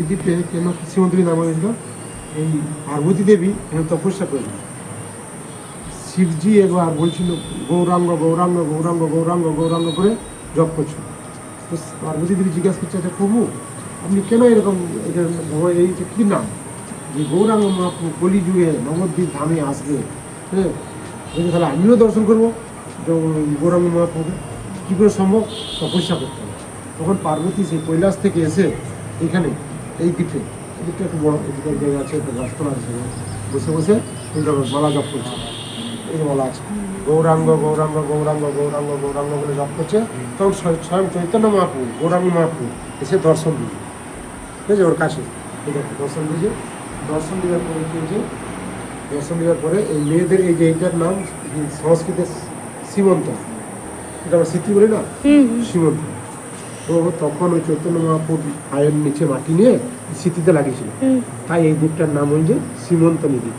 দ্বীপে কেন শ্রীমন্তী নাম হয়েছিল? এই পার্বতী দেবী তপস্যা করেছিল। শিবজি একবার বলছিল গৌরাঙ্গ গৌরাঙ্গ গৌরাঙ্গ গৌরাঙ্গ গৌরাঙ্গ করে জপ করছিল। তো পার্বতী দেবী জিজ্ঞাসা করছে, আচ্ছা প্রভু আপনি কেন এরকম এটা এই যে কী নাম যে গৌরাঙ্গ মহাপ্রভু কলিযুগে নবদ্বীপ ধামে আসবে, হ্যাঁ তাহলে আমিও দর্শন করবো গৌরাঙ্গ মহাপ্রভুকে, কী করে সম্ভব? তপস্যা করতে হবে। তখন পার্বতী সেই কৈলাস থেকে এসে এখানে এই দ্বীপে, এই দ্বীপটা একটু বড় এদিকে জায়গা আছে, একটা গাছপালা আছে, বসে বসে মালা জপ করছে। এই বলা আছে গৌরাঙ্গ গৌরাঙ্গ গৌরাঙ্গ গৌরাঙ্গ গৌরাঙ্গ বলে জপ করছে। তখন স্বয়ং চৈতন্য মহাপ্রভু গৌরাঙ্গ মহাপ্রভু এসে দর্শন দিল, ঠিক আছে, ওর কাছে দর্শন দিয়েছে। দর্শন দেওয়ার পরে কী হয়েছে? দর্শন দেওয়ার পরে এই মেয়েদের এই যে এইটার নাম সংস্কৃতে সীমন্ত, এটা আমরা স্মৃতি বলি না, সীমন্ত। তো তখন ওই চৈতন্য মহাপ্রভু পায়ের নিচে মাটি নিয়ে স্মৃতিতে লাগিয়েছিল, তাই এই দ্বীপটার নাম হয়েছে সীমন্ত নদী।